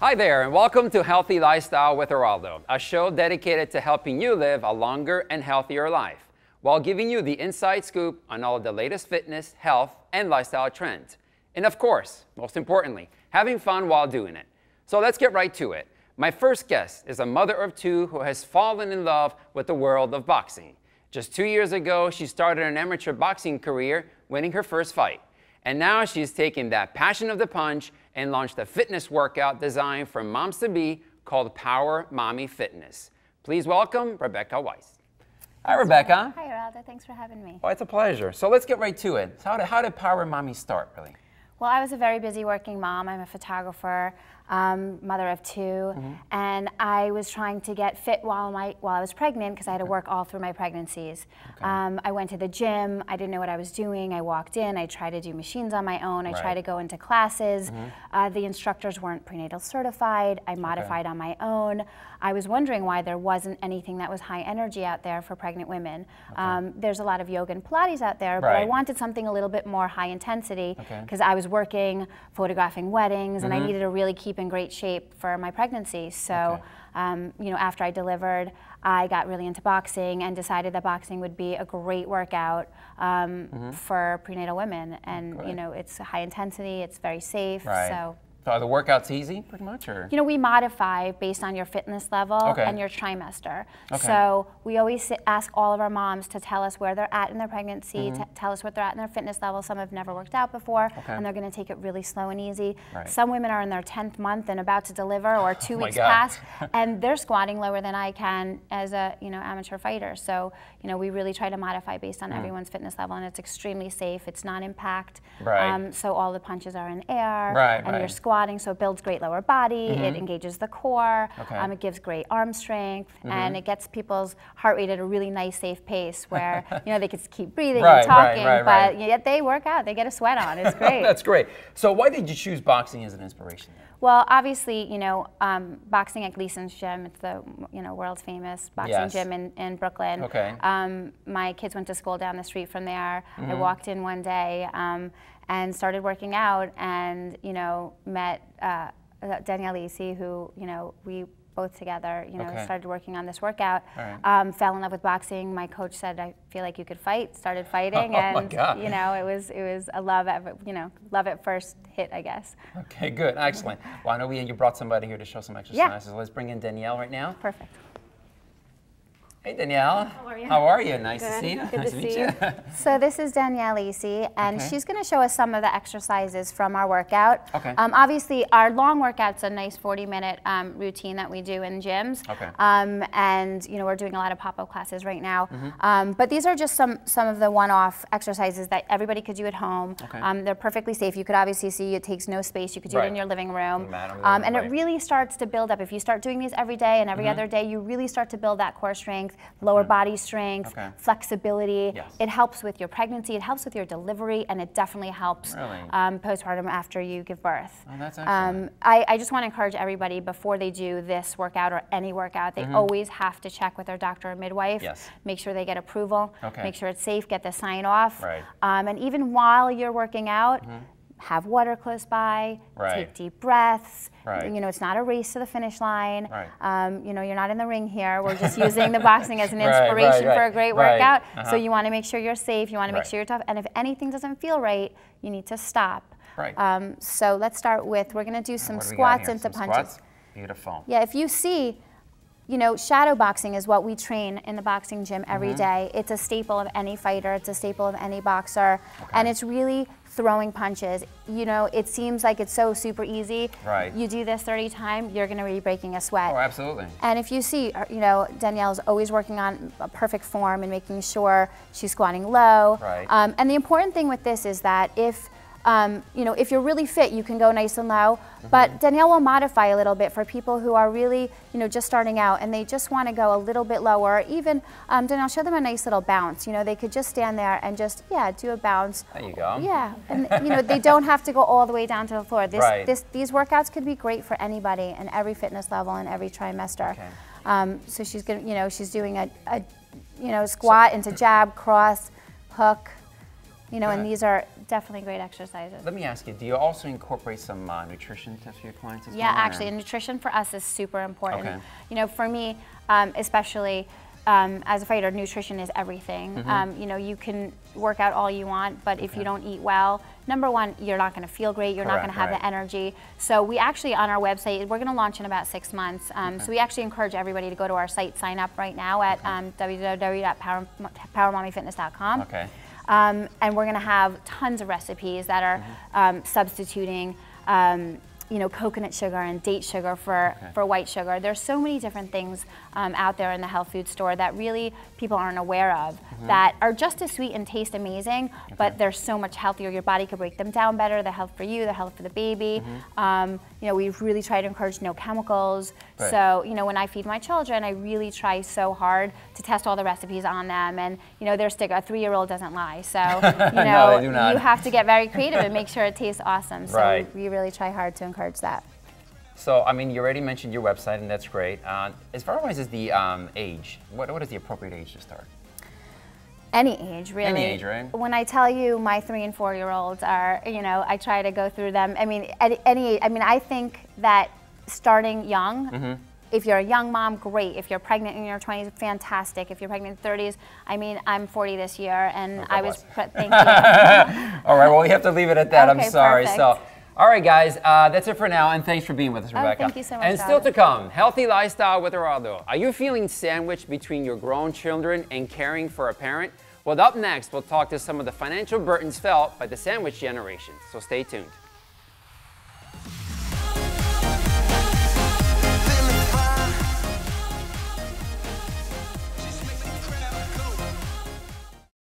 Hi there, and welcome to Healthy Lifestyle with Eraldo, a show dedicated to helping you live a longer and healthier life, while giving you the inside scoop on all of the latest fitness, health, and lifestyle trends. And of course, most importantly, having fun while doing it. So let's get right to it. My first guest is a mother of two who has fallen in love with the world of boxing. Just 2 years ago, she started an amateur boxing career, winning her first fight. And now she's taken that passion of the punch and launched a fitness workout designed for moms-to-be called Power Mommy Fitness. Please welcome Rebecca Weiss. Hi, Rebecca. Hi, Eraldo. Thanks for having me. Oh, it's a pleasure. So let's get right to it. So how did Power Mommy start, really? Well, I was a very busy working mom. I'm a photographer, mother of two, and I was trying to get fit while I was pregnant because I had to work all through my pregnancies. I went to the gym. I didn't know what I was doing. I walked in. I tried to do machines on my own. I tried to go into classes. The instructors weren't prenatal certified. I modified on my own. I was wondering why there wasn't anything that was high energy out there for pregnant women. There's a lot of yoga and Pilates out there, but I wanted something a little bit more high intensity because I was working, photographing weddings, and I needed to really keep in great shape for my pregnancy. So, you know, after I delivered, I got really into boxing and decided that boxing would be a great workout for prenatal women. And, you know, it's high intensity, it's very safe. So are the workouts easy, pretty much, or? You know, we modify based on your fitness level and your trimester. So we always ask all of our moms to tell us where they're at in their pregnancy, to tell us what they're at in their fitness level. Some have never worked out before, and they're going to take it really slow and easy. Some women are in their 10th month and about to deliver, or 2 weeks past, and they're squatting lower than I can as a amateur fighter. So you know, we really try to modify based on everyone's fitness level, and it's extremely safe. It's non-impact, so all the punches are in air, and you're squatting. So it builds great lower body, it engages the core, it gives great arm strength, and it gets people's heart rate at a really nice, safe pace where you know they can keep breathing and talking, but yet they work out, they get a sweat on. It's great. That's great. So why did you choose boxing as an inspiration? Well, obviously, you know, boxing at Gleason's gym, it's the world's famous boxing gym in Brooklyn. My kids went to school down the street from there. I walked in one day and started working out, and met Danielle Lisi, who we both together started working on this workout. Fell in love with boxing. My coach said, "I feel like you could fight." Started fighting, and it was a love at first hit, I guess. Okay, good, excellent. Well, I know you brought somebody here to show some exercises. Let's bring in Danielle right now. Perfect. Hey Danielle. How are you? How are you? Nice to see you. Good nice to meet see you. So this is Danielle Lisi, and she's going to show us some of the exercises from our workout. Obviously, our long workout's a nice 40-minute routine that we do in gyms. And we're doing a lot of pop-up classes right now. But these are just some of the one-off exercises that everybody could do at home. They're perfectly safe. You could obviously see it takes no space. You could do it in your living room. And it really starts to build up. If you start doing these every day and every other day, you really start to build that core strength, lower body strength, flexibility. It helps with your pregnancy, it helps with your delivery, and it definitely helps postpartum after you give birth. Oh, that's excellent. I just want to encourage everybody before they do this workout or any workout, they always have to check with their doctor or midwife, make sure they get approval, make sure it's safe, get the sign off. And even while you're working out, have water close by, take deep breaths. It's not a race to the finish line. You're not in the ring here. We're just using the boxing as an inspiration for a great workout. So you want to make sure you're safe. You want to make sure you're tough. And if anything doesn't feel right, you need to stop. So let's start with, we're going to do some squats into punches. Beautiful. Yeah, if you see, shadow boxing is what we train in the boxing gym every day. It's a staple of any fighter. It's a staple of any boxer. And it's really throwing punches. It seems like it's so super easy. You do this 30 times, you're going to be breaking a sweat. Oh, absolutely. And if you see, Danielle's always working on a perfect form and making sure she's squatting low. And the important thing with this is that if you're really fit, you can go nice and low. But Danielle will modify a little bit for people who are really, just starting out and they just want to go a little bit lower. Even, Danielle, show them a nice little bounce. They could just stand there and just, do a bounce. There you go. Yeah, and they don't have to go all the way down to the floor. These workouts could be great for anybody and every fitness level and every trimester. So she's gonna, she's doing a squat into jab, cross, hook. And these are definitely great exercises. Let me ask you, do you also incorporate some nutrition tips for your clients as well? Yeah, actually, and nutrition for us is super important. Okay. You know, for me, especially as a fighter, nutrition is everything. You know, you can work out all you want, but if you don't eat well, number one, you're not going to feel great. You're not going to have the energy. So we actually, on our website, we're going to launch in about 6 months. So we actually encourage everybody to go to our site, sign up right now at www.powermommyfitness.com. Okay. And we're going to have tons of recipes that are substituting you know, coconut sugar and date sugar for white sugar. There's so many different things out there in the health food store that really people aren't aware of that are just as sweet and taste amazing, but they're so much healthier. Your body could break them down better. The health for you, the health for the baby. You know, we really try to encourage no chemicals. Right. So, you know, when I feed my children, I really try so hard to test all the recipes on them. And, you know, a 3-year-old doesn't lie. So, you know, No, they do not. you have to get very creative and make sure it tastes awesome. So Right. we really try hard to encourage that. So, I mean, you already mentioned your website, and that's great. As far as the age, what is the appropriate age to start? Any age, really. Any age, right? When I tell you my 3- and 4-year-olds are, you know, I try to go through them. I mean, at any age. I mean, I think that starting young, if you're a young mom, great. If you're pregnant in your 20s, fantastic. If you're pregnant in 30s, I mean, I'm 40 this year, and I was, thank you. All right, well, we have to leave it at that. Okay, I'm sorry. perfect. So, all right, guys, that's it for now, and thanks for being with us, Rebecca. Thank you so much, And still Robert. to come, Healthy Lifestyle with Eraldo. Are you feeling sandwiched between your grown children and caring for a parent? Well, up next, we'll talk to some of the financial burdens felt by the sandwich generation, so stay tuned.